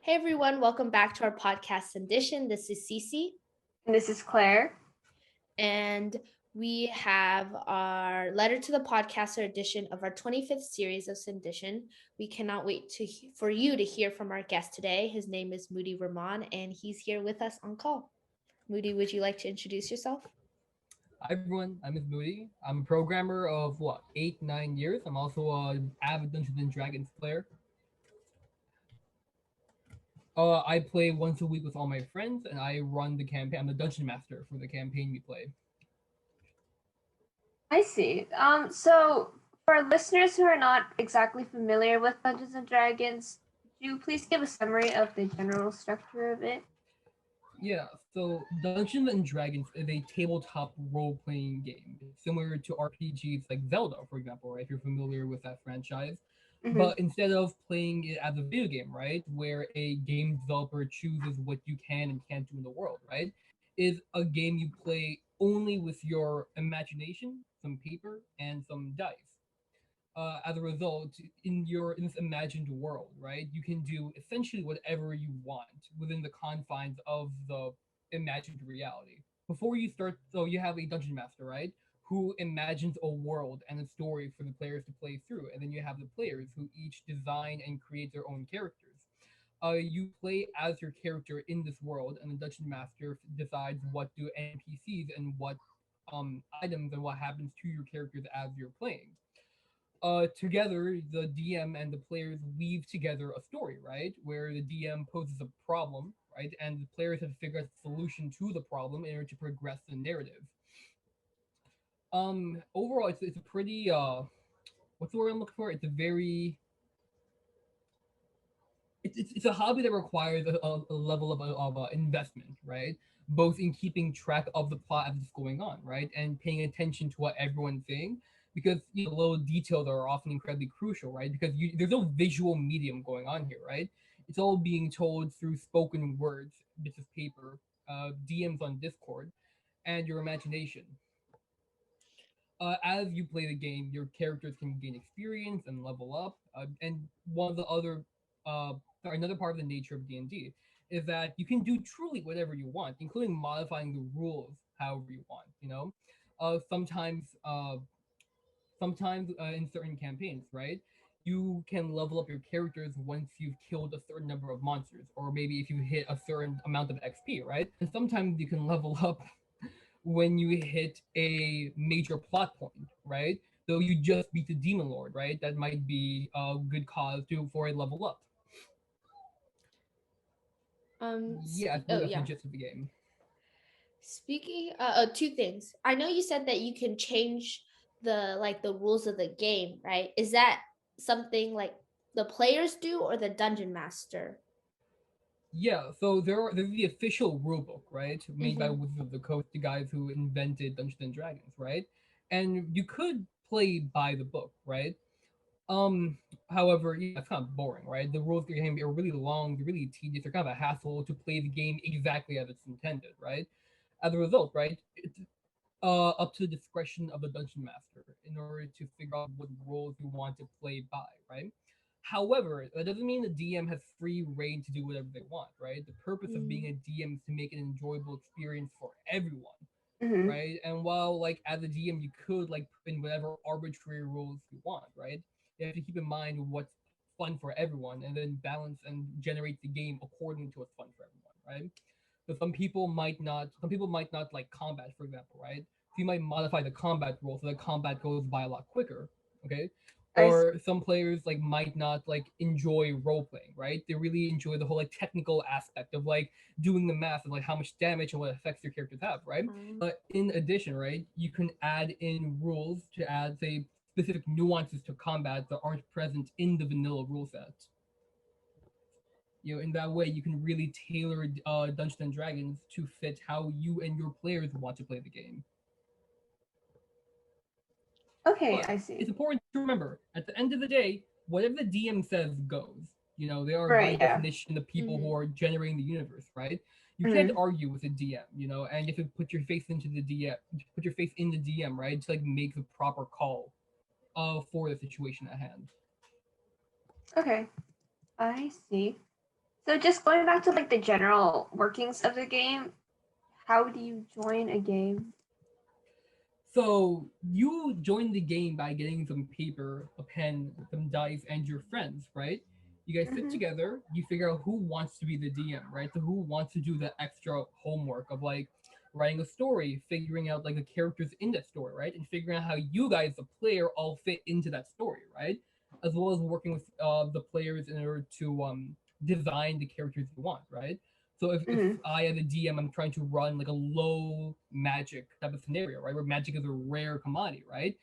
Hey everyone, welcome back to our podcast edition. This is Cece, And this is Claire. and we have our letter to the podcaster edition of our 25th series of Syndition. We cannot wait for you to hear from our guest today. His name is Moody Rahman, and he's here with us on call. Moody, would you like to introduce yourself? Hi everyone, I'm Moody. I'm a programmer of 8, 9 years. I'm also an avid Dungeons and Dragons player. I play once a week with all my friends, and I run the campaign. I'm the dungeon master for the campaign we play. I see. So for listeners who are not exactly familiar with Dungeons and Dragons, could you please give a summary of the general structure of it? Yeah, so Dungeons and Dragons is a tabletop role-playing game. It's similar to RPGs like Zelda, for example, right? If you're familiar with that franchise. Mm-hmm. But instead of playing it as a video game, right, where a game developer chooses what you can and can't do in the world, right, is a game you play only with your imagination, some paper, and some dice. As a result, in this imagined world, right, you can do essentially whatever you want within the confines of the imagined reality. Before you start, so you have a dungeon master, right, who imagines a world and a story for the players to play through, and then you have the players who each design and create their own characters. You play as your character in this world, and the dungeon master decides what do NPCs and what items and what happens to your characters as you're playing. Together, the DM and the players weave together a story, right? Where the DM poses a problem, right? And the players have to figure out the solution to the problem in order to progress the narrative. Overall, it's a pretty what's the word I'm looking for? It's a very it's a hobby that requires a level of investment, right? Both in keeping track of the plot as it's going on, right, and paying attention to what everyone's saying, because little details are often incredibly crucial, right? Because there's no visual medium going on here, right? It's all being told through spoken words, bits of paper, DMs on Discord, and your imagination. As you play the game, your characters can gain experience and level up. And one of the other, another part of the nature of D&D is that you can do truly whatever you want, including modifying the rules however you want. Sometimes, in certain campaigns, right, you can level up your characters once you've killed a certain number of monsters, or maybe if you hit a certain amount of XP, right? And sometimes you can level up when you hit a major plot point, right? So you just beat the demon lord, right? That might be a good cause to for a level up. Yeah, Oh that's the yeah. gist of the game. Speaking, two things. I know you said that you can change the rules of the game, right? Is that something like the players do or the dungeon master? Yeah, so there's the official rulebook, right, made by Mm-hmm. Wizards of the Coast, the guys who invented Dungeons and Dragons, right? And you could play by the book, right? Um, However, yeah, it's kind of boring, right? The rules of the game are really long, they're really tedious, they're kind of a hassle to play the game exactly as it's intended, right? As a result, right, it's up to the discretion of the dungeon master in order to figure out what roles you want to play by, right? However, that doesn't mean the DM has free reign to do whatever they want, right? The purpose of being a DM is to make an enjoyable experience for everyone, Mm-hmm. right? And while like as a DM you could like put in whatever arbitrary rules you want, right? You have to keep in mind what's fun for everyone and then balance and generate the game according to what's fun for everyone, right? So some people might not like combat, for example, right? So you might modify the combat rule so that combat goes by a lot quicker, okay? I see. Or some players like might not like enjoy role playing, right? They really enjoy the whole like technical aspect of like doing the math of like how much damage and what effects your characters have, right? In addition, right, you can add in rules to add, say, specific nuances to combat that aren't present in the vanilla rule set. In that way, you can really tailor Dungeons and Dragons to fit how you and your players want to play the game. Okay, But I it's see. important to remember, at the end of the day, whatever the DM says goes. They are by Right, yeah. definition the people who Mm-hmm. are generating the universe, right? You can't Mm-hmm. argue with a DM, and you have to put your faith into the DM, put your faith in the DM, right, to like make the proper call, for the situation at hand. Okay, I see. So just going back to like the general workings of the game, how do you join a game? So you join the game by getting some paper, a pen, some dice, and your friends, right? You guys sit Mm-hmm. together, you figure out who wants to be the DM, right? So who wants to do the extra homework of like writing a story, figuring out like the characters in that story, right? And figuring out how you guys, the player, all fit into that story, right? As well as working with the players in order to design the characters you want, right? So if Mm-hmm. I as a DM I'm trying to run like a low magic type of scenario, right, where magic is a rare commodity, right?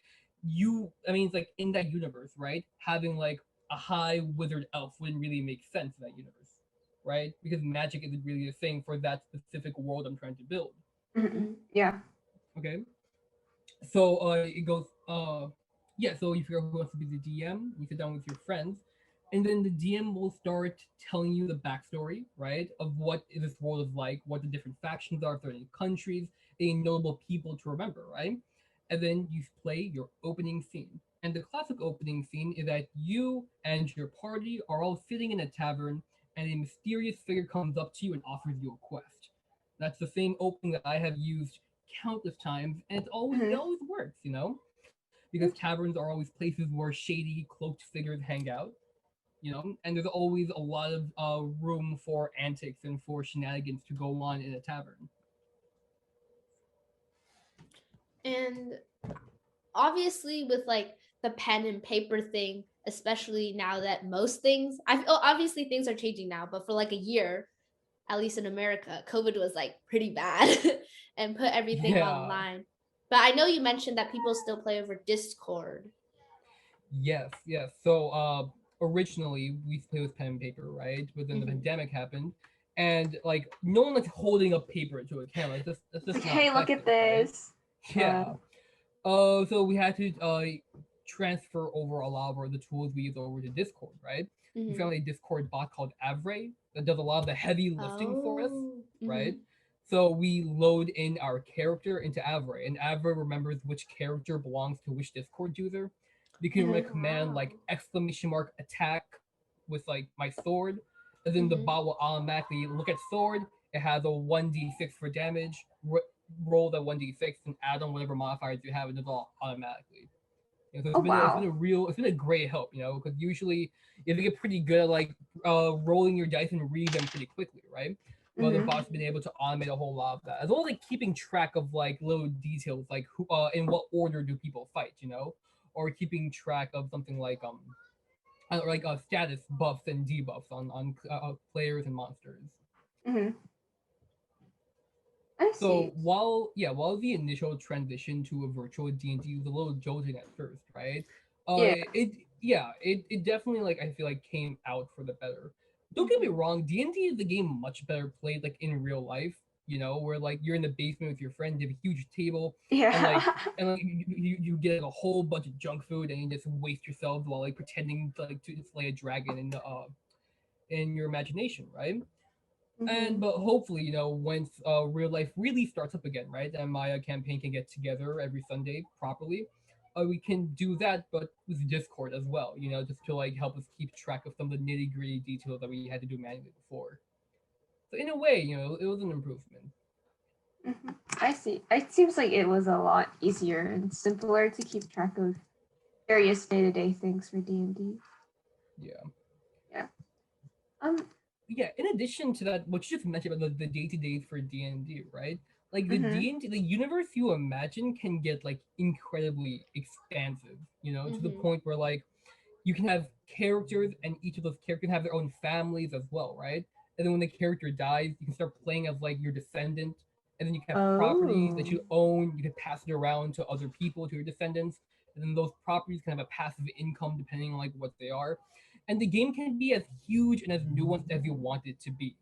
I mean, it's like in that universe, right? Having like a high wizard elf wouldn't really make sense in that universe, right? Because magic isn't really a thing for that specific world I'm trying to build. Mm-hmm. Mm-hmm. Yeah. Okay, so it goes yeah. So you figure out who wants to be the DM. You sit down with your friends, and then the DM will start telling you the backstory, right, of what this world is like, what the different factions are, if there are any countries, any notable people to remember, right? And then you play your opening scene. And the classic opening scene is that you and your party are all sitting in a tavern, and a mysterious figure comes up to you and offers you a quest. That's the same opening that I have used countless times, and it Mm-hmm. always works, because taverns are always places where shady cloaked figures hang out, and there's always a lot of room for antics and for shenanigans to go on in a tavern. And obviously, with like the pen and paper thing, especially now that most things, obviously things are changing now, but for like a year, at least in America, COVID was like pretty bad and put everything Yeah. online. But I know you mentioned that people still play over Discord. Yes, yes. So originally we used to play with pen and paper, right? But then the Mm-hmm. pandemic happened, and like no one likes holding up paper to a camera. That's It's just like, not hey, look at effective, right? this. Yeah. Yeah. So we had to transfer over a lot of the tools we use over to Discord, right? We Mm-hmm. found a Discord bot called Avray that does a lot of the heavy lifting for us, Oh. right? Mm-hmm. So we load in our character into Avray, and Avray remembers which character belongs to which Discord user. We can run a Mm-hmm. command like Wow. exclamation mark attack with like my sword, and then the Mm-hmm. bot will automatically look at sword. It has a 1d6 for damage, roll that 1d6 and add on whatever modifiers you have, and it's all automatically. So Oh it's been wow. a real it's been a great help, because usually you have to get pretty good at like rolling your dice and read them pretty quickly, right? But the Mm-hmm. bot's been able to automate a whole lot of that, as well as like keeping track of like little details, like who in what order do people fight, or keeping track of something like status buffs and debuffs on players and monsters. Mm-hmm. I So see. while the initial transition to a virtual D&D was a little jolting at first, right? Yeah. It definitely like I feel like came out for the better. Don't get me Mm-hmm. wrong, D&D is a game much better played like in real life, where like you're in the basement with your friend, you have a huge table, and like Yeah. and like you get like a whole bunch of junk food and you just waste yourself while like pretending to slay a dragon in your imagination, right? Mm-hmm. And but hopefully, once real life really starts up again, right, and my campaign can get together every Sunday properly, we can do that, but with Discord as well, just to like help us keep track of some of the nitty gritty details that we had to do manually before. So in a way, it was an improvement. Mm-hmm. I see. It seems like it was a lot easier and simpler to keep track of various day-to-day things for D&D. Yeah. Yeah. Um. Yeah, in addition to that, what you just mentioned about the day to days for D&D, right? Like the Mm-hmm. D&D, the universe you imagine can get like incredibly expansive, to the Mm-hmm. point where like you can have characters, and each of those characters have their own families as well, right? And then when the character dies, you can start playing as like your descendant, and then you can have properties that Oh. you own. You can pass it around to other people, to your descendants, and then those properties can have a passive income depending on like what they are. And the game can be as huge and as nuanced as you want it to be.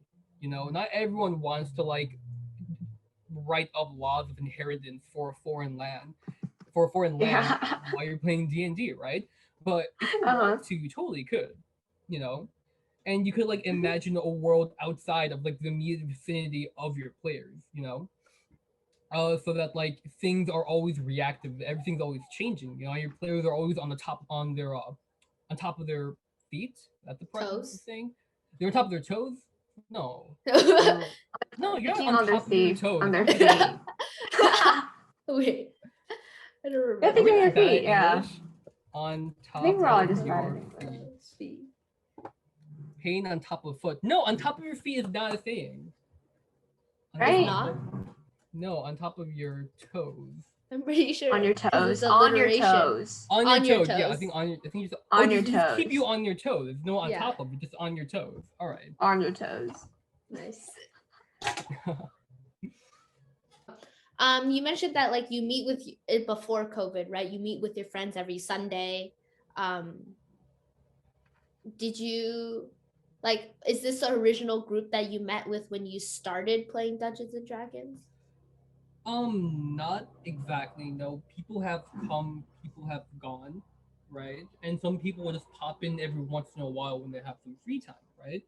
Not everyone wants to like write up laws of inheritance for a foreign land Yeah. while you're playing D&D, right? But if you Uh-huh. wanted to, you totally could, you know. And you could like Mm-hmm. imagine a world outside of like the immediate vicinity of your players. So that like things are always reactive, everything's always changing. Your players are always on top of their feet. That's the proper Toes. saying. They're on top of their toes. No. No, you're Picking on on their top of your feet. toes. On their Okay. feet. Wait, I don't You have remember. to Are we do your just bad feet, at yeah. English? On top think we're all of just bad your at feet. Feet. Pain on top of foot. No, on top of your feet is not a thing. On Right. top Not? of- No, on top of your toes. I'm pretty sure On your 'cause toes. it's On your alliteration. toes. On On your your toes. Yeah, I toes. think on your. I think just. On oh, your just keep toes. you on your toes. No, on Yeah. top of it, just on your toes. All right. On your toes. Nice. You mentioned that like you meet with it before COVID, right? You meet with your friends every Sunday. Did you like? Is this the original group that you met with when you started playing Dungeons and Dragons? Not exactly. No, people have come, people have gone, right? And some people will just pop in every once in a while when they have some free time, right?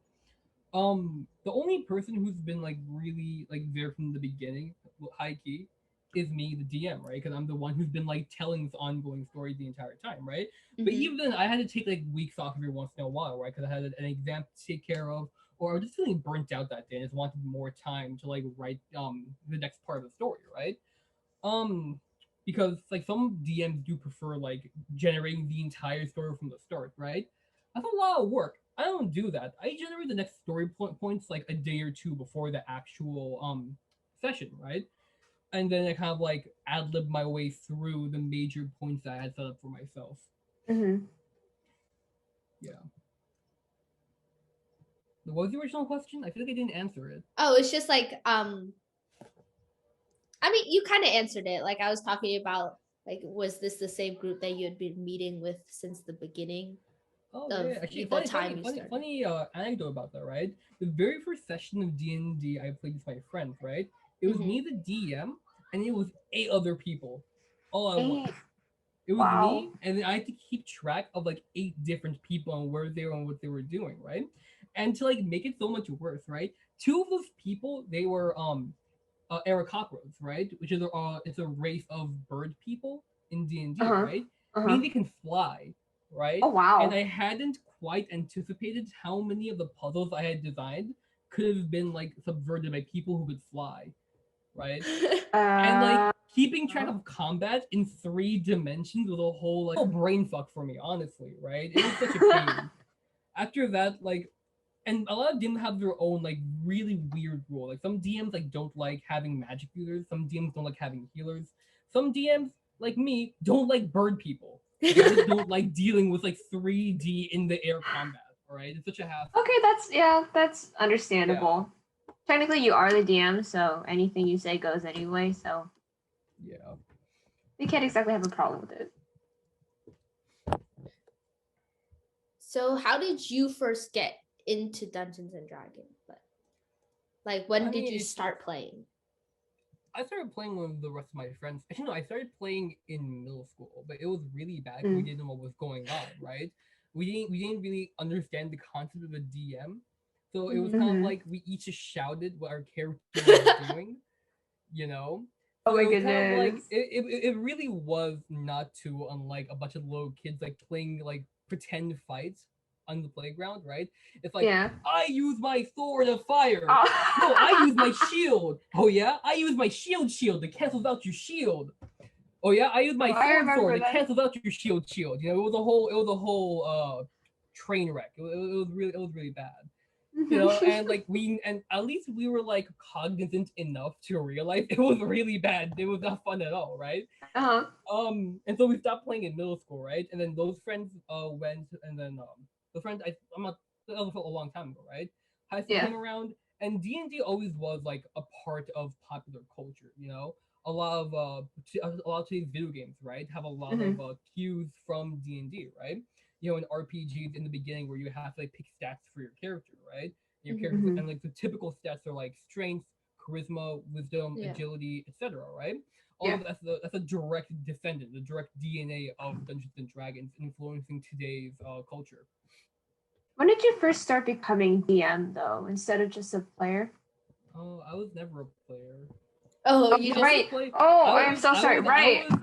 The only person who's been like really like there from the beginning, high key, is me, the DM, right? Because I'm the one who's been like telling this ongoing story the entire time, right? But Mhm. even then, I had to take like weeks off every once in a while, right? Because I had an exam to take care of, or I was just feeling burnt out that day and just wanted more time to like write the next part of the story, right? Um, because like some DMs do prefer like generating the entire story from the start, right? That's a lot of work. I don't do that. I generate the next story points like a day or two before the actual session, right? And then I kind of like ad lib my way through the major points that I had set up for myself. Mm-hmm. Yeah. What was the original question? I feel like I didn't answer it. Oh, it's just like I mean, you kind of answered it. Like I was talking about, like, was this the same group that you had been meeting with since the beginning Oh of yeah, actually, the time you started? funny anecdote about that, right? The very first session of D&D I played with my friends, right? It was me, the DM, and it was 8 other people, all at once. It was Wow. me, and then I had to keep track of like 8 different people and where they were and what they were doing, right? And to like make it so much worse, right? 2 of those people, they were Aarakocras, right? Which is it's a race of bird people in D&D, Uh-huh. right? Uh-huh. Meaning they can fly, right? Oh wow. And I hadn't quite anticipated how many of the puzzles I had designed could have been like subverted by people who could fly, right? And like keeping track of combat in 3 dimensions was a whole brain fuck for me, honestly, right? It was such a pain. After that, like, and a lot of DMs have their own like really weird rule. Like some DMs like don't like having magic users. Some DMs don't like having healers. Some DMs like me don't like bird people. They just don't like dealing with like 3D in the air combat. All right, it's such a hassle. Okay, that's understandable. Yeah. Technically, you are the DM, so anything you say goes anyway. So yeah, we can't exactly have a problem with it. So, how did you first get into Dungeons and Dragons? Like, when did you start playing? I started playing with the rest of my friends. Actually, no, I started playing in middle school, but it was really bad. We didn't know what was going on, right? We didn't really understand the concept of a DM, so it was kind of like we each just shouted what our character was doing, you know. So oh my it was goodness! kind of like it really was not too unlike a bunch of little kids like playing like pretend fights on the playground, right? It's like, I use my sword of fire. Oh. No, I use my shield. Oh yeah, I use my shield that cancels out your shield. Oh yeah, I use my sword that cancels out your shield. You know, it was a whole train wreck. It was really bad. You know, and like at least we were like cognizant enough to realize it was really bad. It was not fun at all, right? And so we stopped playing in middle school, right? And then those friends went, and then the friends I'm not that was a long time ago, right? High school came around, and D&D always was like a part of popular culture, you know. A lot of these video games, right, have a lot of cues from D&D, right? You know, in RPGs in the beginning where you have to like pick stats for your character, right? Your characters and like the typical stats are like strength, charisma, wisdom, agility, etc., right? All of that's a direct descendant, the direct DNA of Dungeons and Dragons influencing today's culture. When did you first start becoming DM though, instead of just a player? Oh, I was never a player. Oh, you right. I'm so sorry.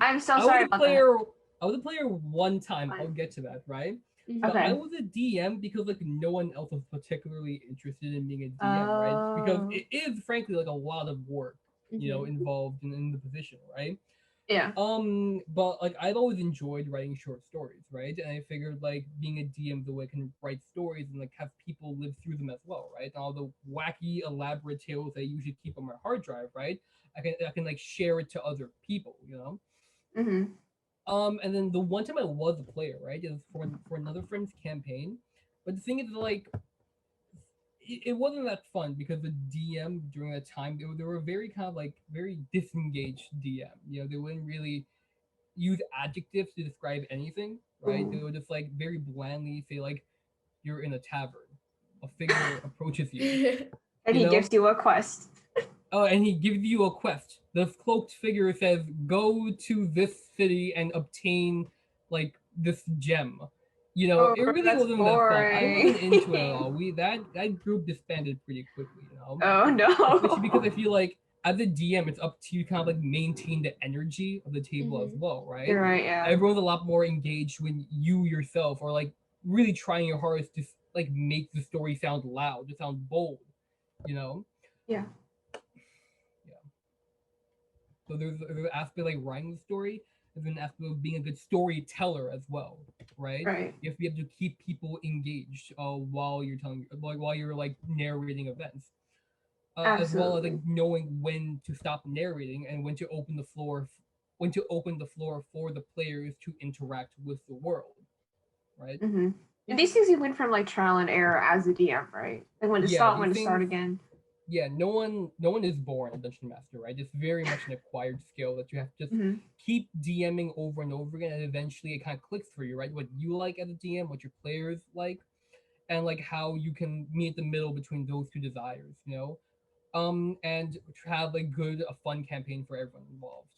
I'm so sorry about that. I was a player one time. I'll get to that, right? Mhm. But I Okay. was a DM because like no one else was particularly interested in being a DM, right? Because Oh. it is frankly like a lot of work, Mhm. involved in the position, right? Yeah. But like I've always enjoyed writing short stories, right? And I figured like being a DM the way I can write stories and like have people live through them as well, right? And all the wacky, elaborate tales I usually keep on my hard drive, right? I can like share it to other people. Mm-hmm. And then the one time I was a player, right, is for another friend's campaign. But the thing is, like, it wasn't that fun because the DM during that time they were very kind of like very disengaged DM. They wouldn't really use adjectives to describe anything, right? They Ooh. would just like very blandly say like you're in a tavern, a figure approaches you, And you he gives know, you a quest. oh, and he gives you a quest. The cloaked figure says, "Go to this city and obtain like this gem." Oh, It really that's wasn't that fun. I wasn't into it at boring. all. We that group disbanded pretty quickly. Oh Especially because no. I feel like as a DM, it's up to you kind of like maintain the energy of the table as Mhm. well, right? You're right, yeah. Everyone's a lot more engaged when you yourself are like really trying your hardest to like make the story sound loud, to sound bold. You know. Yeah. So there's an aspect like writing the story, there's an aspect of being a good storyteller as well, right? Right. You have to be able to keep people engaged while you're telling, like while you're like narrating events, as well as like Absolutely. knowing when to stop narrating and when to open the floor for the players to interact with the world, right? Mm-hmm. And these things you win from like trial and error as a DM, right? Like when to Yeah, stop, these when to start things. again. Yeah, no one is born a dungeon master, right? It's very much an acquired skill that you have to just Mm-hmm. keep DMing over and over again, and eventually it kind of clicks for you, right? What you like as a DM, what your players like, and like how you can meet the middle between those two desires. And have a good, a fun campaign for everyone involved.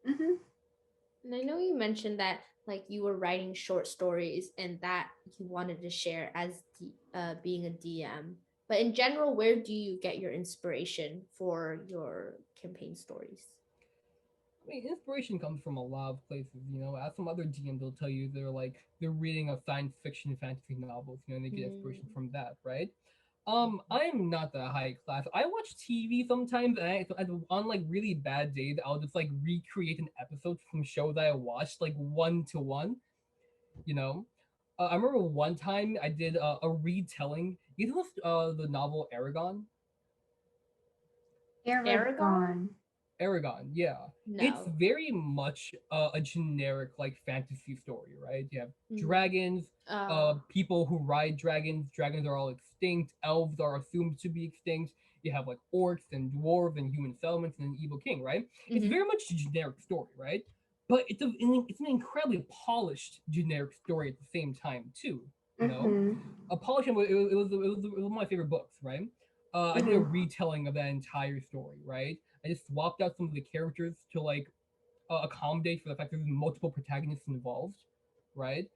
Mm-hmm. And I know you mentioned that like you were writing short stories and that you wanted to share as being a DM. But in general, where do you get your inspiration for your campaign stories? I mean, inspiration comes from a lot of places. As some other DMs will tell you, they're reading a science fiction fantasy novels, and they get inspiration Mm. from that, right? I'm not that high class. I watch TV sometimes, and on like really bad days, I'll just like recreate an episode from shows that I watched, like one to one. You know, I remember one time I did a retelling. You know the novel Aragon? Aragon? Aragon. Aragon, yeah. It's No. very much a generic like fantasy story, right? You have Mm. dragons, people who ride dragons. Dragons are all extinct. Elves are assumed to be extinct. You have like orcs and dwarves and human settlements and an evil king, right? It's Mhm. very much a generic story, right? But it's an incredibly polished generic story at the same time too. You know, Mm-hmm. a polished. It was one of my favorite books, right? I did a Mm-hmm. retelling of that entire story, right? I just swapped out some of the characters to like accommodate for the fact that there's multiple protagonists involved, right?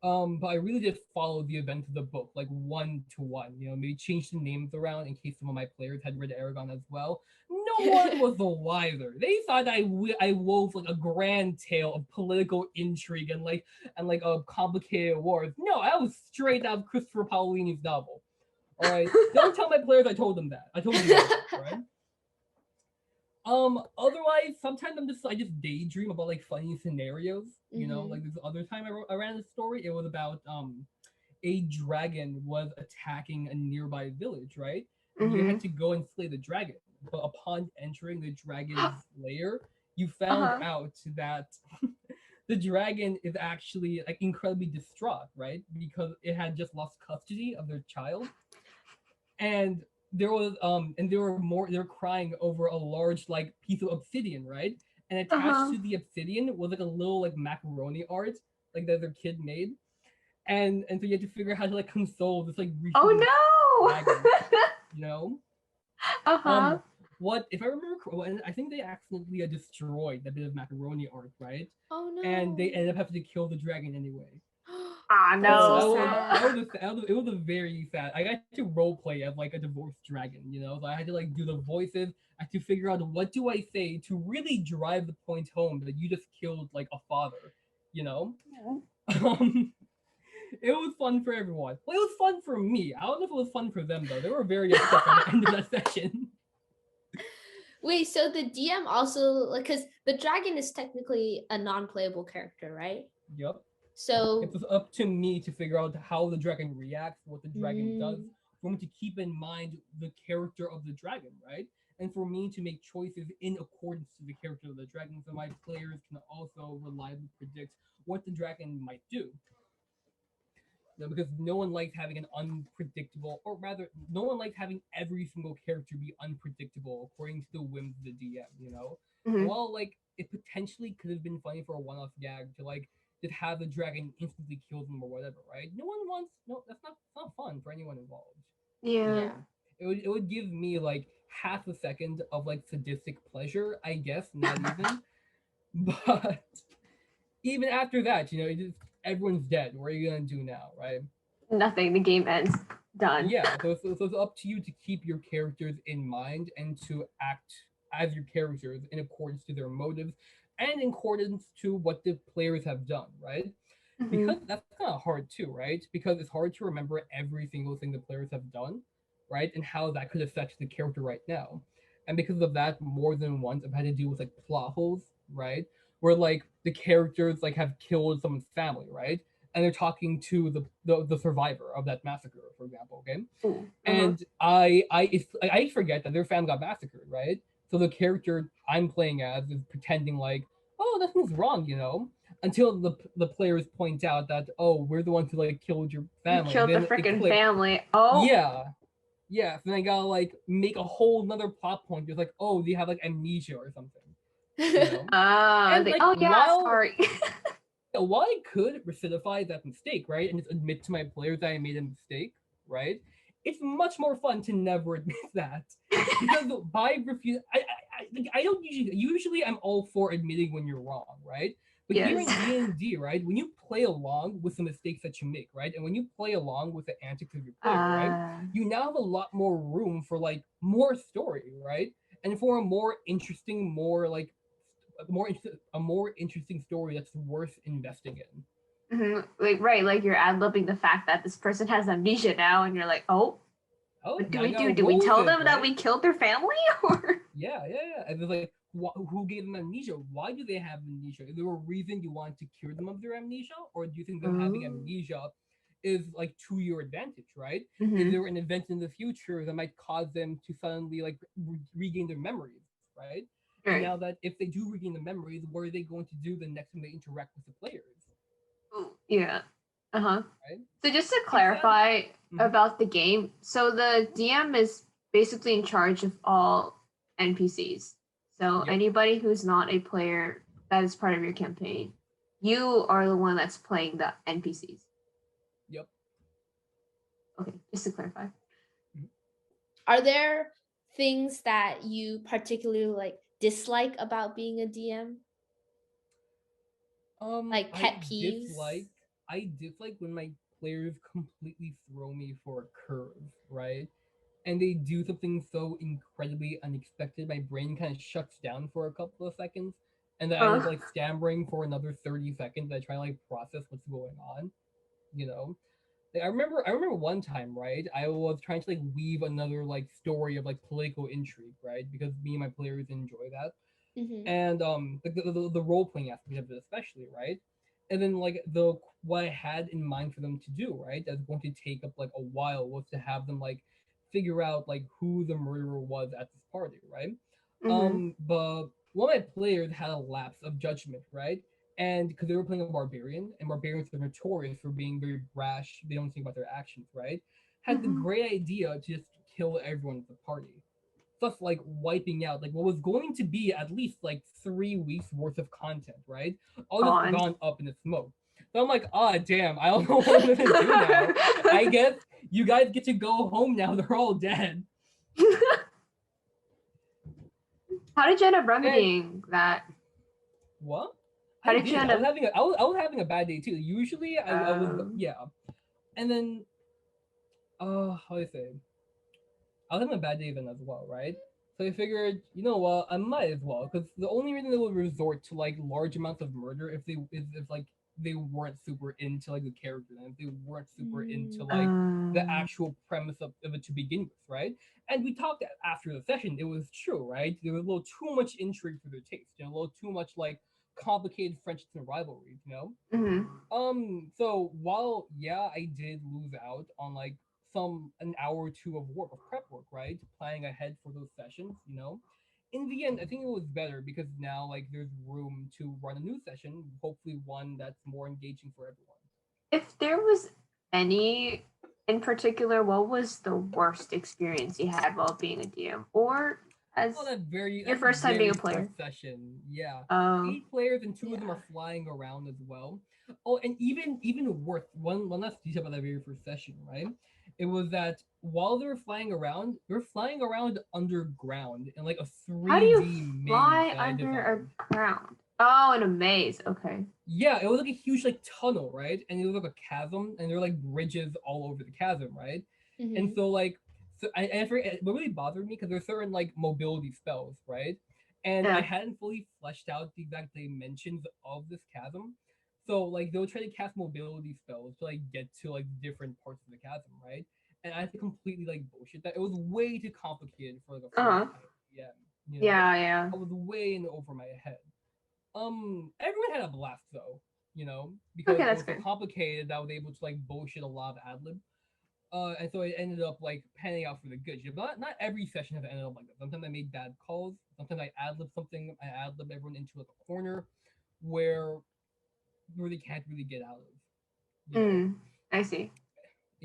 But I really just followed the events of the book like one to one. Maybe change the names around in case some of my players had read Aragon as well. No one was the wiser. They thought I wove like a grand tale of political intrigue and like a complicated wars. No, I was straight out of Christopher Paolini's novel. All right, don't tell my players I told them that. I told you guys that, right? Otherwise, sometimes I just daydream about like funny scenarios. Mhm. Like this other time I ran a story. It was about a dragon was attacking a nearby village, right? And you Mm-hmm. had to go and slay the dragon. But upon entering the dragon's lair, you found Uh-huh. out that the dragon is actually like incredibly distraught, right? Because it had just lost custody of their child, and they were crying over a large like piece of obsidian, right? And attached Uh-huh. to the obsidian was like a little like macaroni art like that their kid made, and so you had to figure out how to like console this like grief-stricken Oh dragon, no. you know. Uh-huh. um what if I remember I think they accidentally destroyed that bit of macaroni art, right? Oh And they no. ended up having to kill the dragon anyway. Ah That's so no. It was a very sad. I got to role play as like a divorced dragon. So I had to like do the voices. I had to figure out what do I say to really drive the point home that you just killed like a father, you know. Um, It was fun for everyone. Well, it was fun for me. I don't know if it was fun for them though. They were very upset by the end of that session. Wait, so the DM also, like, because the dragon is technically a non-playable character, right? Yep. So It was up to me to figure out how the dragon reacts, what the dragon does, Mm. for me to keep in mind the character of the dragon, right? And for me to make choices in accordance to the character of the dragon, so my players can also reliably predict what the dragon might do. Because no one likes having an unpredictable, or rather, no one likes having every single character be unpredictable according to the whims of the DM. And Mhm. while like it potentially could have been funny for a one-off gag to like just have the dragon instantly kill them or whatever, right? No one wants no. That's not fun for anyone involved. Yeah. yeah. It would give me like half a second of like sadistic pleasure, I guess, not even. But even after that, everyone's dead. What are you gonna do now, right? Nothing. The game ends. Done. Yeah, so it's up to you to keep your characters in mind and to act as your characters in accordance to their motives and in accordance to what the players have done, right? Mhm. Because that's kind of hard too, right? Because it's hard to remember every single thing the players have done, right? And how that could affect the character right now. And because of that, more than once I've had to deal with like plot holes, right? Where like the characters like have killed someone's family, right? And they're talking to the survivor of that massacre, for example, okay? Ooh. And I forget that their family got massacred, right? So the character I'm playing as is pretending like, oh, nothing's wrong, until the players point out that, oh, we're the ones who like killed your You family, and killed the then it freaking clicks. family. Oh. Yeah, yeah. So then I gotta like make a whole another plot point. Just like, oh, they have like amnesia or something, you know. And like Oh yeah. while Sorry. while I could recidify that mistake, right, and just admit to my players that I made a mistake, right, it's much more fun to never admit that because by refuse, I don't usually I'm all for admitting when you're wrong, right? But here Yes. in D&D, right, when you play along with the mistakes that you make, right, and when you play along with the antics of your player, right, you now have a lot more room for like more story, right, and for a more interesting, more like a more interesting story that's worth investing in. Like right, like you're ad-libbing the fact that this person has amnesia now, and you're like, oh, Oh, what do I we do? gotta Do we roll with tell it, them that right? we killed their family, or? Yeah. And it's like, who gave them amnesia? Why do they have amnesia? Is there a reason you want to cure them of their amnesia, or do you think them having Mm. amnesia is like to your advantage, right? Is Mhm. there an event in the future that might cause them to suddenly like regain their memories, right? And now Right. that if they do regain the memories, what are they going to do the next time they interact with the players, Ooh, yeah. Uh huh. right? So just to It's that. clarify Mhm. about the game, so the DM is basically in charge of all NPCs. So Yep. anybody who's not a player that is part of your campaign, you are the one that's playing the NPCs. Yep. Okay, just to clarify. Are there things that you particularly like dislike about being a DM? Like I pet peeves? dislike I dislike when my players completely throw me for a curve, right? And they do something so incredibly unexpected, my brain kind of shuts down for a couple of seconds, and then I end up Uh, like stammering for another 30 seconds. I try to like process what's going on, you know. Like, I remember one time, right? I was trying to like weave another like story of like political intrigue, right? Because me and my players enjoy that, Mm-hmm. and like the role playing aspect of it especially, right? And then like the what I had in mind for them to do, right, that's going to take up like a while, was to have them like figure out like who the murderer was at this party, right? mm-hmm. But one of my players had a lapse of judgment, right? And because they were playing a barbarian, and barbarians are notorious for being very brash, they don't think about their actions, right? Had the Mm-hmm. great idea to just kill everyone at the party, thus like wiping out like what was going to be at least like 3 weeks worth of content, right? All just Gone. gone up in the smoke. So I'm like, ah, damn, I don't know what I'm gonna do now. I guess you guys get to go home now. They're all dead. How did you end up And remedying that? what? How I did you did. end I was up? having I was having a bad day too. Usually I was, Um, yeah. And then how do I say? I was having a bad day then as well, right? So I figured, you know what, I might as well, because the only reason they would resort to like large amounts of murder if they is if like they weren't super into like the character, and they weren't super into Mm. like the Um, actual premise of it to begin with, right? And we talked after the session, it was true, right? There was a little too much intrigue for their taste, a little too much like complicated friendships and rivalries. mhm. So while yeah, I did lose out on like an hour or two of work of prep work, right? Planning ahead for those sessions. In the end, I think it was better because now like there's room to run a new session, hopefully one that's more engaging for everyone. If there was any in particular, what was the worst experience you had while being a DM or Oh, as that your first time being a very player? first session, yeah. Oh, 8 players and two of them Yeah. are flying around as well. Oh, and even worth one last detail about that very first session, right? It was that while they were flying around underground in like a how do you 3D maze fly that I under a designed. ground? Oh, in a maze. Okay. Yeah, it was like a huge like tunnel, right? And it was like a chasm, and there were like bridges all over the chasm, right? And Mhm. so like, and I forget what really bothered me because there's certain like mobility spells, right? And I Yeah. hadn't fully fleshed out the exact dimensions of this chasm. So like they'll try to cast mobility spells to like get to like different parts of the chasm, right? And I had to completely like bullshit that. It was way too complicated for like a Uh first huh. time. Yeah, you know, Yeah. Yeah. I was way in over my head. Everyone had a blast though, because Okay, it that's was so good. complicated that I was able to like bullshit a lot of ad lib. And so it ended up like panning out for the good. But not every session has ended up like that. Sometimes I made bad calls. Sometimes I ad lib something. I ad lib everyone into like a corner where they can't really get out of. You know, Mm. I see.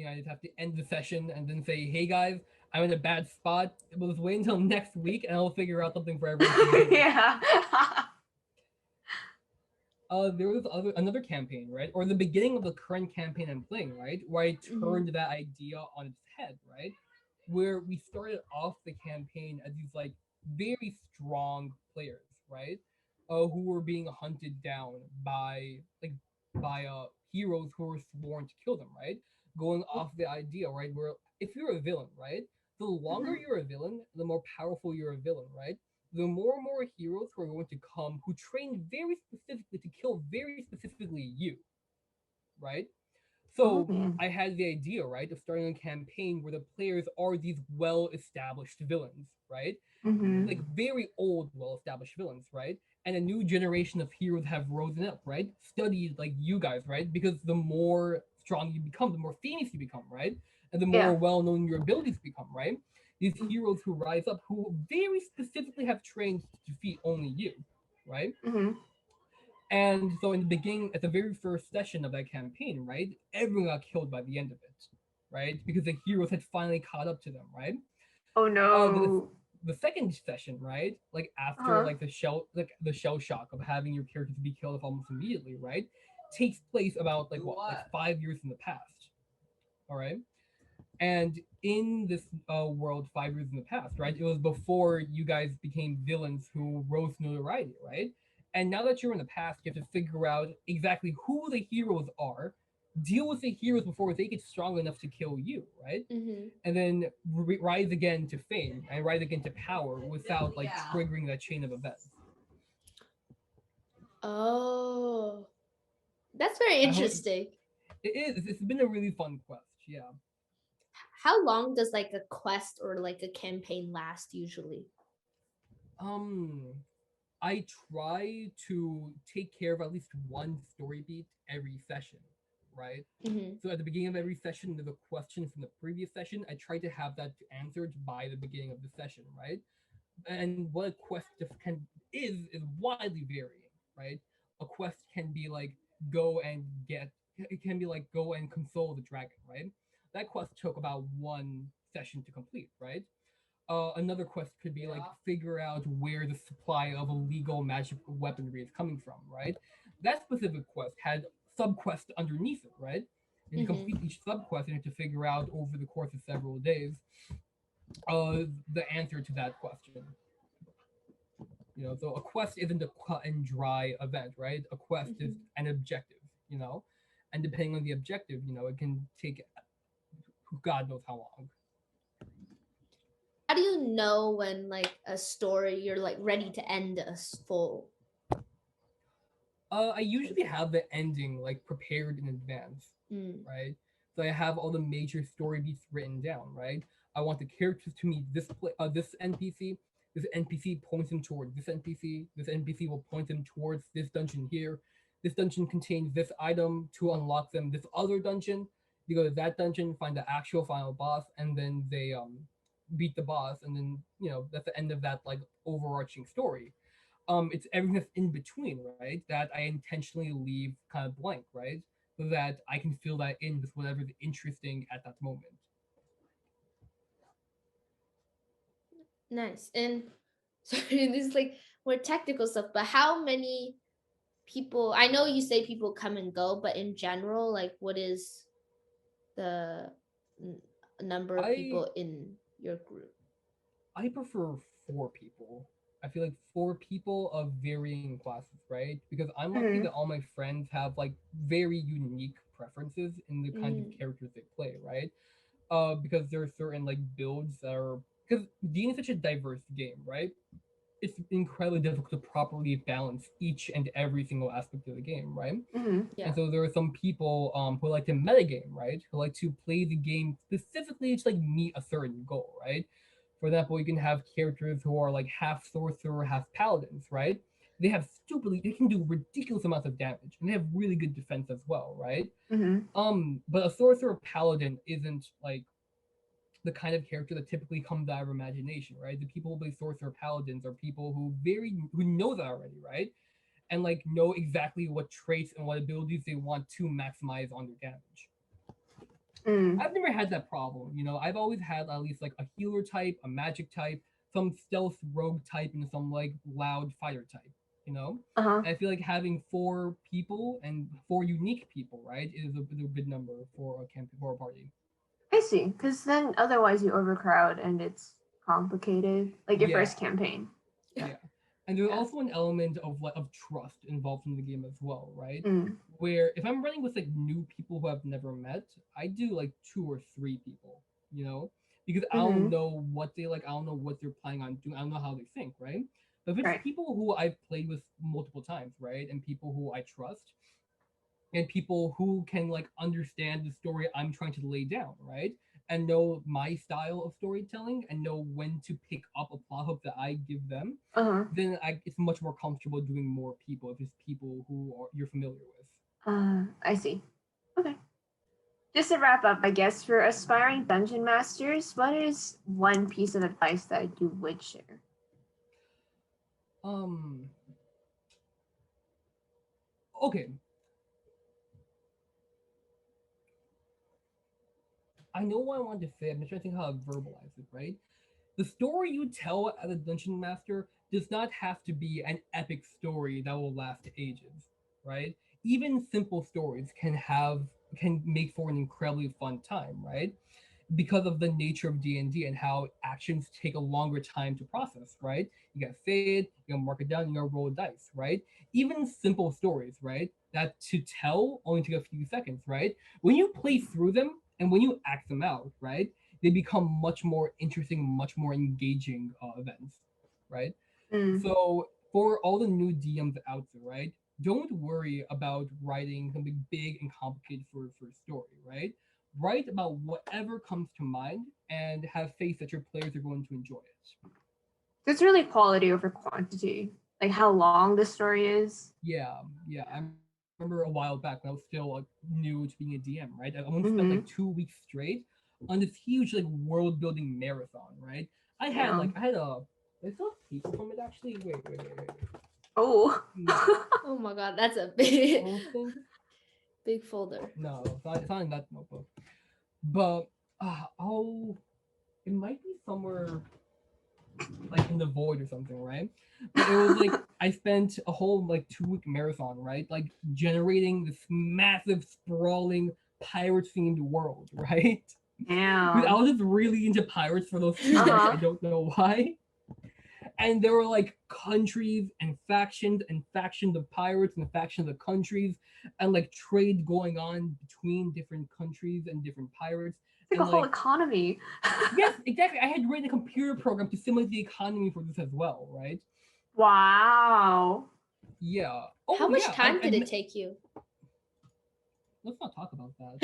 I just have to end the session and then say, "Hey guys, I'm in a bad spot. We'll just wait until next week, and I'll figure out something for everyone to do." Yeah. There was another campaign, right, or the beginning of the current campaign I'm playing, right, where I Mhm. turned that idea on its head, right, where we started off the campaign as these like very strong players, right, who were being hunted down by heroes who were sworn to kill them, right, going off the idea, right, where if you're a villain, right, the longer Mhm. you're a villain, the more powerful you're a villain, right, the more and more heroes who are going to come who train very specifically to kill very specifically you, right? Oh So man. I had the idea, right, of starting a campaign where the players are these well established villains, right? Mhm. Like very old, well established villains, right? And a new generation of heroes have risen up, right? Studied like you guys, right? Because the more strong you become, the more famous you become, right? And the Yeah. more well known your abilities become, right? These Mm. heroes who rise up, who very specifically have trained to defeat only you, right? Mhm. And so in the beginning, at the very first session of that campaign, right, everyone got killed by the end of it, right? Because the heroes had finally caught up to them, right? Oh The no. the second session, right, like after Uh-huh. like the shell shock of having your character to be killed off almost immediately, right, takes place about like what, like 5 years in the past, all right. And in this world 5 years in the past, right, it was before you guys became villains who rose to notoriety, right? And now that you're in the past, you have to figure out exactly who the heroes are, deal with the heroes before they get strong enough to kill you, right? Mhm. And then rise again to fame and rise again to power without like triggering that chain of events. Oh, that's very I hope interesting. it is. It's been a really fun quest. Yeah. How long does like a quest or like a campaign last usually? Um, I try to take care of at least one story beat every session, right? Mhm. So at the beginning of every session, there's a question from the previous session. I try to have that answered by the beginning of the session, right? And what a quest is widely varying, right? A quest can be like go and get it can be like go and console the dragon, right? That quest took about one session to complete, right? Another quest could be like figure out where the supply of illegal magic weaponry is coming from, right? That specific quest had subquests underneath it, right? And to Mhm. complete each subquest, you have to figure out over the course of several days the answer to that question. So a quest isn't a cut and dry event, right? A quest is Mhm. an objective, and depending on the objective, it can take God knows how long. How do you know when like a story you're like ready to end a full? I usually have the ending like prepared in advance, Mm. right? So I have all the major story beats written down, right? I want the characters to meet this NPC. This NPC points them toward this NPC. This NPC will point them towards this dungeon here. This dungeon contains this item to unlock them. This other dungeon, you go to that dungeon, find the actual final boss, and then they beat the boss, and then that's the end of that like overarching story. It's everything that's in between, right? That I intentionally leave kind of blank, right? So that I can fill that in with whatever's interesting at that moment. Nice. And sorry, this is like more technical stuff, but how many people, I know you say people come and go, but in general, like what is the number of I people in your group? I prefer four people. I feel like four people of varying classes, right? Because I'm lucky that Mhm. all my friends have like very unique preferences in the kinds of Mm. characters they play, right? Because there are certain like builds that are because D&D is such a diverse game, right? It's incredibly difficult to properly balance each and every single aspect of the game, right? Mhm. Yeah. And so there are some people who like to metagame, right? Who like to play the game specifically to like meet a certain goal, right? For example, you can have characters who are like half sorcerer, half paladins, right? They can do ridiculous amounts of damage, and they have really good defense as well, right? Mhm. But a sorcerer paladin isn't like the kind of character that typically comes out of imagination, right? The people who play sorcerer paladins are people who know that already, right? And like know exactly what traits and what abilities they want to maximize on their damage. Mm. I've never had that problem, I've always had at least like a healer type, a magic type, some stealth rogue type, and some like loud fighter type, you know? Uh-huh. And I feel like having four people and four unique people, right, is a good number for a camp for a party. I see. Because then otherwise you overcrowd and it's complicated. Like your Yeah, first campaign. Yeah. yeah. And there's Yeah. also an element of like of trust involved in the game as well, right? Mm. Where if I'm running with like new people who I've never met, I do like two or three people, because I don't Mhm. know what they like, I don't know what they're planning on doing, I don't know how they think, right? But if it's Right. people who I've played with multiple times, right, and people who I trust, and people who can like understand the story I'm trying to lay down, right? And know my style of storytelling and know when to pick up a plot hook that I give them, Uh-huh. then it's much more comfortable doing more people if it's people who you're familiar with. I see. Okay. Just to wrap up, I guess for aspiring dungeon masters, what is one piece of advice that you would share? Um. Okay. I know what I wanted to say. I'm just trying to think how to verbalize it. Right. The story you tell as a dungeon master does not have to be an epic story that will last ages. Right. Even simple stories can make for an incredibly fun time. Right. Because of the nature of D&D and how actions take a longer time to process, right? You gotta say it, you gotta mark it down, you gotta roll dice, right? Even simple stories, right? That to tell only take a few seconds, right? When you play through them and when you act them out, right? They become much more interesting, much more engaging events, right? Mm. So for all the new DMs out there, right? Don't worry about writing something big and complicated for a story, right? Write about whatever comes to mind and have faith that your players are going to enjoy it. So it's really quality over quantity. Like how long the story is. Yeah, yeah. I remember a while back when I was still new to being a DM, right? I once spent like Mm-hmm. 2 weeks straight on this huge like world building marathon, right? Yeah. I had a I still have people from it actually. Wait. Oh. No, Oh my god, that's a I big don't think big folder. no, it's not in that notebook. But oh, it might be somewhere like in the void or something, right? But it was like I spent a whole like 2 week marathon, right? Like generating this massive, sprawling pirate themed world, right? Because I Damn. was just really into pirates for those 2 weeks. I Uh-huh. don't know why. And there were like countries and factions of pirates and factions of countries, and like trade going on between different countries and different pirates. It's like And a whole like economy. yes, exactly. I had written a computer program to simulate the economy for this as well, right? Wow. Yeah. How much yeah. time did it take you? Let's not talk about that.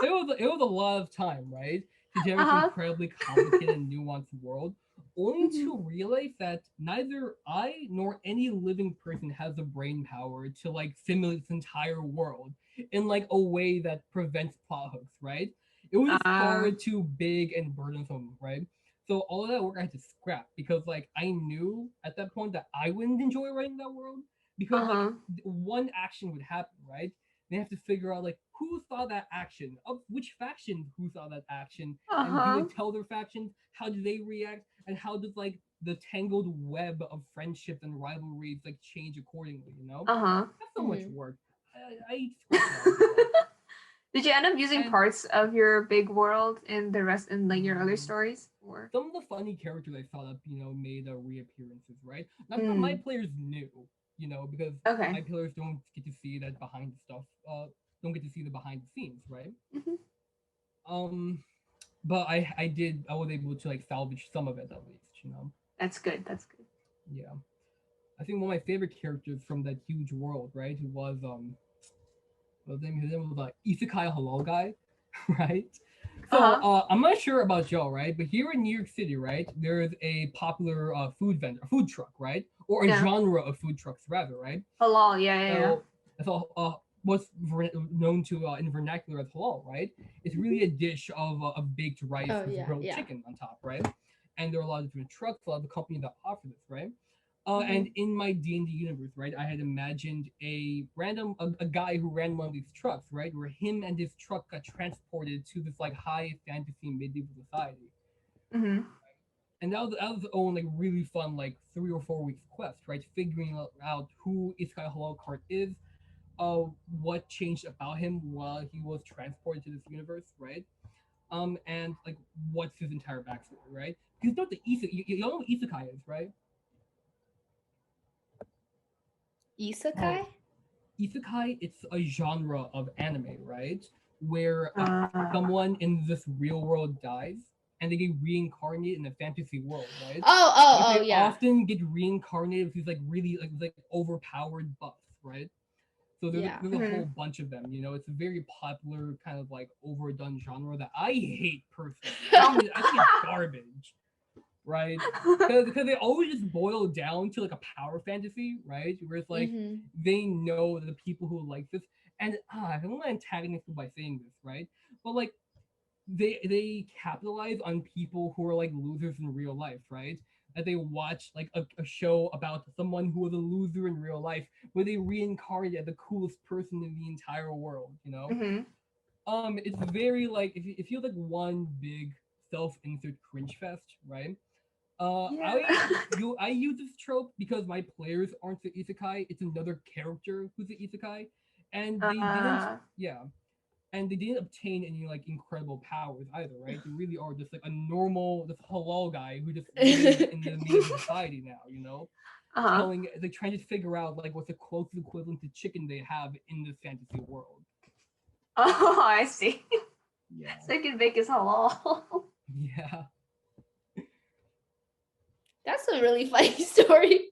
It was a lot of time, right? To generate this Uh-huh. incredibly complicated and nuanced world, only Mhm. to realize that neither I nor any living person has the brain power to like simulate this entire world in like a way that prevents plot hooks, right? It was just far Uh, too big and burdensome, right? So all of that work I had to scrap because like I knew at that point that I wouldn't enjoy writing that world because like uh-huh. one action would happen, right? They have to figure out like who saw that action, of which faction who saw that action, and do they Uh-huh. tell their factions? How do they react? And how does like the tangled web of friendships and rivalries like change accordingly? You know, Uh-huh. that's so much Mhm. work. I scrapped it all. You know? Did you end up using And parts of your big world in the rest in like your other stories? Or some of the funny characters I thought up, made reappearances, right? Not that my mm. players knew, because my Okay. players don't get to see that behind the stuff, don't get to see the behind the scenes, right? Mhm. Um, but I was able to like salvage some of it at least. That's good. That's good. Yeah. I think one of my favorite characters from that huge world, right? Who was his name was Isekai Halal guy, right? So Uh-huh. I'm not sure about Joe, right? But here in New York City, right, there is a popular food truck, right, or a Yeah. genre of food trucks rather, right? Halal. Yeah, yeah, yeah. So what's known to in vernacular as halal, right? It's really a dish of baked rice Oh with yeah, grilled yeah. chicken on top, right? And there are a lot of different trucks, a lot of companies that offer this, right? And Mhm. in my D&D universe, right, I had imagined a guy who ran one of these trucks, right, where him and his truck got transported to this like high fantasy medieval society, Mhm. and that was own like really fun like 3 or 4 weeks quest, right, figuring out who Isekai Halal Cart is, what changed about him while he was transported to this universe, right, and like what's his entire backstory, right? Because not the Isekai, you know what Isekai is, right? Isekai? Oh, isekai, it's a genre of anime, right? Where Uh, someone in this real world dies and they get reincarnated in a fantasy world, right? Oh, But oh, they oh, yeah. often get reincarnated with these like really like overpowered buffs, right? So Yeah. there's a whole mhm. bunch of them. It's a very popular kind of like overdone genre that I hate personally. I think it's garbage, right? Because they always just boil down to like a power fantasy, right? Where it's like Mhm. they know the people who like this, and I don't want to antagonize them by saying this, right? But like they capitalize on people who are like losers in real life, right? That they watch like a show about someone who was a loser in real life, where they reincarnate as the coolest person in the entire world. Mhm. It's very like it feels like one big self-insert cringe fest, right? Yeah. I use this trope because my players aren't the isekai. It's another character who's the isekai, and they didn't. uh, Yeah, and they didn't obtain any like incredible powers either, right? They really are just like a normal, this halal guy who just lives in the medieval society now. uh-huh. Telling like trying to figure out like what's the closest equivalent to chicken they have in this fantasy world. Oh, I see. Yeah, So you can bake his halal. yeah. That's a really funny story.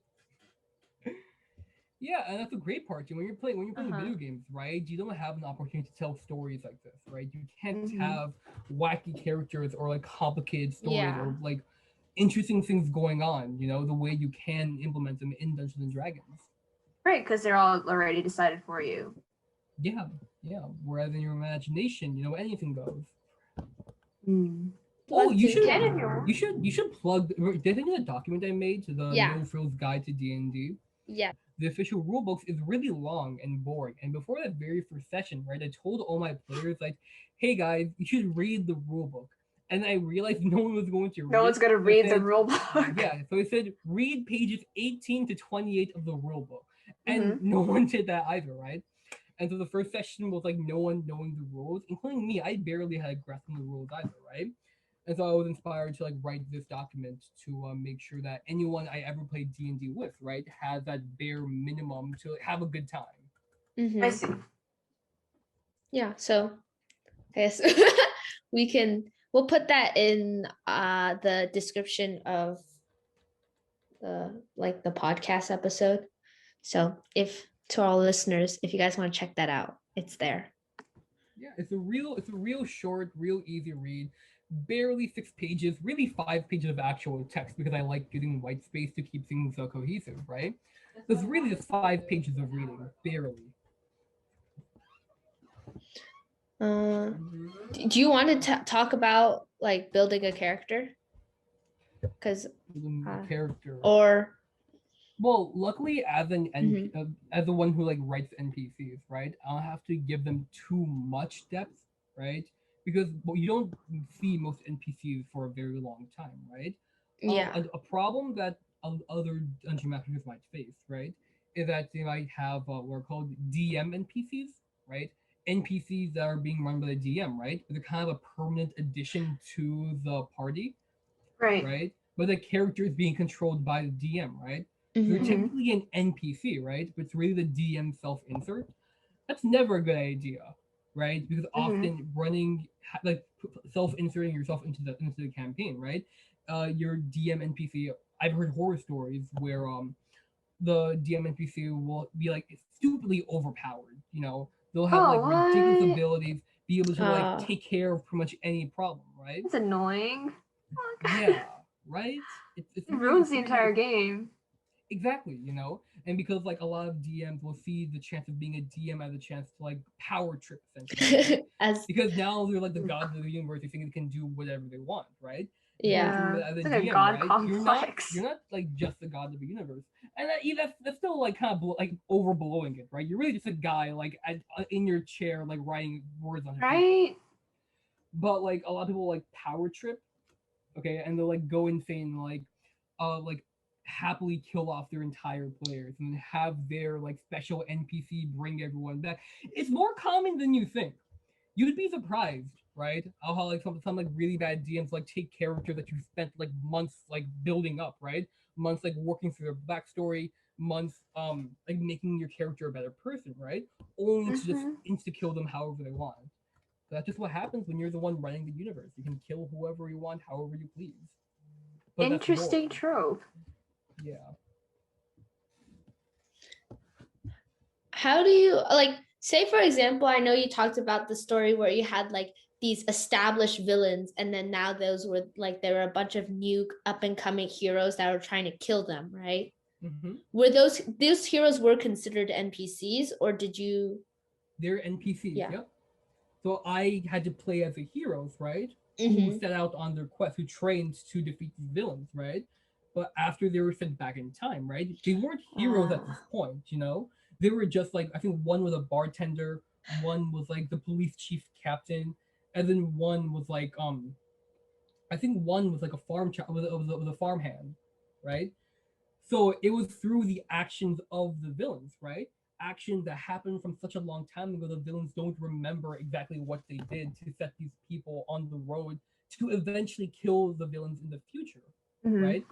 Yeah, and that's a great part too. When you're playing Uh-huh. video games, right? You don't have an opportunity to tell stories like this, right? You can't Mhm. have wacky characters or like complicated stories Yeah. or like interesting things going on. The way you can implement them in Dungeons and Dragons. Right, because they're all already decided for you. Yeah, yeah. Whereas in your imagination, anything goes. Mm. Oh, Plug you You should can Tintin. if you want. you should plug. Did I think of the document I made to the Yeah. No Frills Guide to D&D? Yeah. The official rulebooks is really long and boring. And before that very first session, right, I told all my players like, "Hey guys, you should read the rulebook." And I realized no one was going to No read one's it. gonna So I read the said, rule book. yeah. So I said, read pages 18 to 28 of the rulebook, and Mhm. no one did that either, right? And so the first session was like no one knowing the rules, including me. I barely had a grasp on the rules either, right? And so I was inspired to like write this document to make sure that anyone I ever played D&D with, right, has that bare minimum to have a good time. I Mhm. see. Yeah. So I guess we'll put that in the description of the podcast episode. So if to all listeners, if you guys want to check that out, it's there. Yeah, it's a real short, real easy read. Barely 6 pages, really 5 pages of actual text because I like using white space to keep things cohesive, right? It's really just 5 pages of reading, barely. Do you want to talk about like building a character? Because Character. or Well, luckily, Mhm. as the one who like writes NPCs, right? I don't have to give them too much depth, right? Because you don't see most NPCs for a very long time, right? Yeah. A problem that other dungeon masters might face, right, is that they might have what are called DM NPCs, right? NPCs that are being run by the DM, right? But they're kind of a permanent addition to the party, Right. right? But the character is being controlled by the DM, right? So they're Mhm. technically an NPC, right? But it's really the DM self insert. That's never a good idea, right? Because often running like self inserting yourself into the campaign, right? Your DM NPC. I've heard horror stories where the DM NPC will be like stupidly overpowered. You know, they'll have Oh, like ridiculous what? abilities, be able to like Uh, take care of pretty much any problem, right? That's annoying. Oh, God. Yeah, right. It's It really ruins it's the really entire game. exactly, you know, and because like a lot of DMs will see the chance of being a DM as a chance to like power trip essentially, right? as Because now they're like the gods of the universe, they think they can do whatever they want, right? But yeah. Yeah. as a It's like a DM, god right, complex. you're not like just the god of the universe, and that's still like kind of like overblowing it, right? You're really just a guy like in your chair like writing words on a paper, Right? but like a lot of people like power trip, okay, and they'll like go insane, like happily kill off their entire players and have their like special NPC bring everyone back. It's more common than you think. You'd be surprised, right? How like some like really bad DMs like take characters that you spent like months like building up, right? Months like working through their backstory, months like making your character a better person, right? Only to just insta kill them however they want. That's just what happens when you're the one running the universe. You can kill whoever you want, however you please. But that's lore. Interesting trope. Yeah. How do you like say for example, I know you talked about the story where you had like these established villains and then now those were like there were a bunch of new up and coming heroes that were trying to kill them, right? Mm-hmm. Were those heroes were considered NPCs or did you They're NPCs. Yeah. Yep. So I had to play as the heroes, right? Who Mhm. set out on their quest, who trained to defeat these villains, right? But after they were sent back in time, right? They weren't heroes at this point, you know? They were just like I think one was a bartender, one was like the police chief captain, and then one was like I think one was like a farm child was a farmhand, right? So it was through the actions of the villains, right? Actions that happened from such a long time ago, the villains don't remember exactly what they did to set these people on the road to eventually kill the villains in the future, right?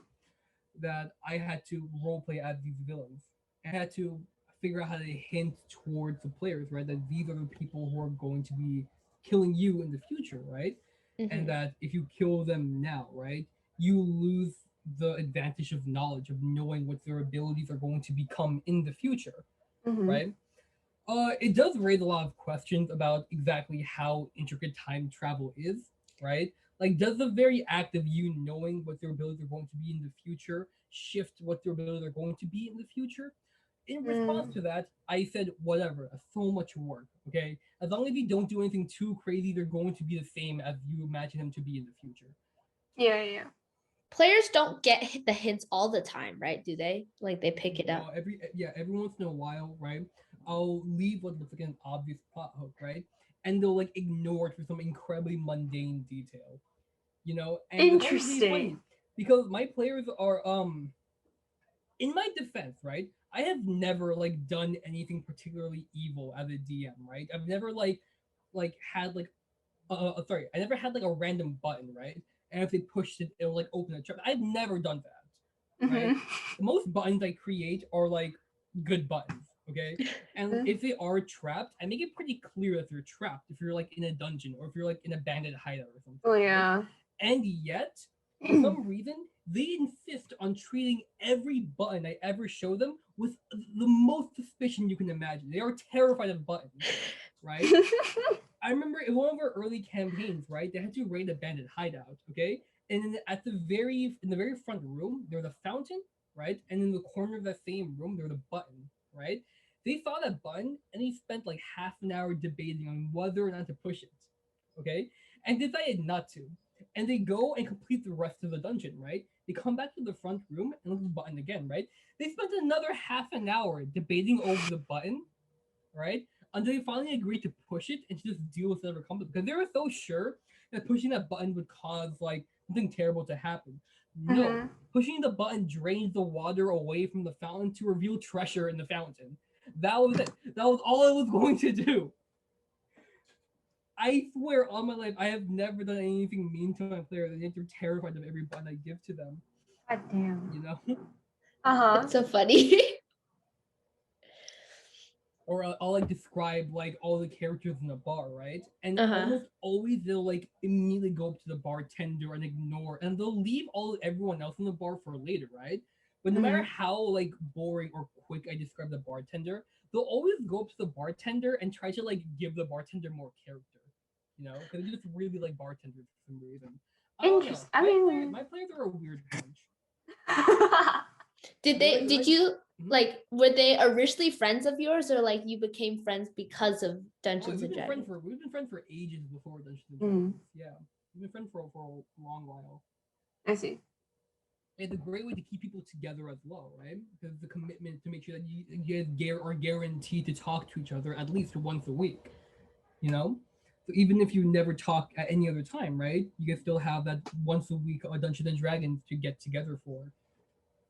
That I had to roleplay as these villains. I had to figure out how to hint towards the players, right? That these are the people who are going to be killing you in the future, right? And Mhm. that if you kill them now, right, you lose the advantage of knowledge of knowing what their abilities are going to become in the future, right? It does raise a lot of questions about exactly how intricate time travel is, right? Like, does the very act of you knowing what their abilities are going to be in the future shift what their abilities are going to be in the future? In response to that, I said, whatever, that's so much work, okay? As long as you don't do anything too crazy, they're going to be the same as you imagine them to be in the future. Yeah. Players don't get the hints all the time, right? Do they? Like they pick it up. Every once in a while, right? I'll leave what looks like an obvious plot hook, right? And they'll like ignore it for some incredibly mundane detail, you know. And it's always really funny Interesting. because my players are in my defense, right? I have never like done anything particularly evil as a DM, right? I've never like had like sorry, I never had like a random button, right? And if they pushed it, it'll like open a trap. I've never done that, right? Most buttons I create are like good buttons, okay? And if they are trapped, I make it pretty clear that they're trapped. If you're like in a dungeon or if you're like in a bandit hideout or something, Oh right? yeah. And yet, for some reason, they insist on treating every button I ever show them with the most suspicion you can imagine. They are terrified of buttons, right? I remember in one of our early campaigns, right? They had to raid a bandit hideout, okay? And then in the very front room, there was a fountain, right? And in the corner of that same room, there was a button, right? They saw that button and they spent like half an hour debating on whether or not to push it, okay? And decided not to. And they go and complete the rest of the dungeon, right? They come back to the front room and look at the button again, right? They spent another half an hour debating over the button, right? Until they finally agreed to push it and to just deal with whatever comes, because they were so sure that pushing that button would cause like something terrible to happen. No, pushing the button drains the water away from the fountain to reveal treasure in the fountain. That was it. That was all it was going to do. I swear on my life, I have never done anything mean to my players, and yet they're terrified of every button I give to them. God damn. You know? It's so funny. Or I'll like describe like all the characters in the bar, right? And Uh-huh. almost always they'll like immediately go up to the bartender and ignore, and they'll leave everyone else in the bar for later, right? But no matter how like boring or quick I describe the bartender, they'll always go up to the bartender and try to like give the bartender more character, you know, because they just really like bartenders for some reason. I don't know. Interesting. I mean, My players are a weird bunch. Did you like, were they originally friends of yours, or like you became friends because of Dungeons and Dragons? We've been friends for ages before Dungeons and Dragons. Yeah, we've been friends for a long while. I see. It's a great way to keep people together as well, right? Because the commitment to make sure that you are guaranteed to talk to each other at least once a week, you know? So even if you never talk at any other time, right? You can still have that once a week Dungeons and Dragons to get together for.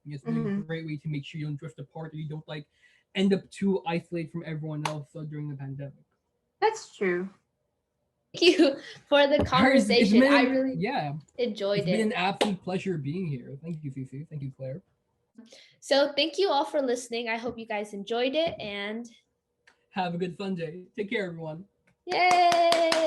It's a great way to make sure you don't drift apart or you don't like end up too isolated from everyone else during the pandemic. That's true. Thank you for the conversation. I really enjoyed it. It's been an absolute pleasure being here. Thank you, Fifi. Thank you, Claire. So thank you all for listening. I hope you guys enjoyed it and have a good Sunday. Take care, everyone. Yay!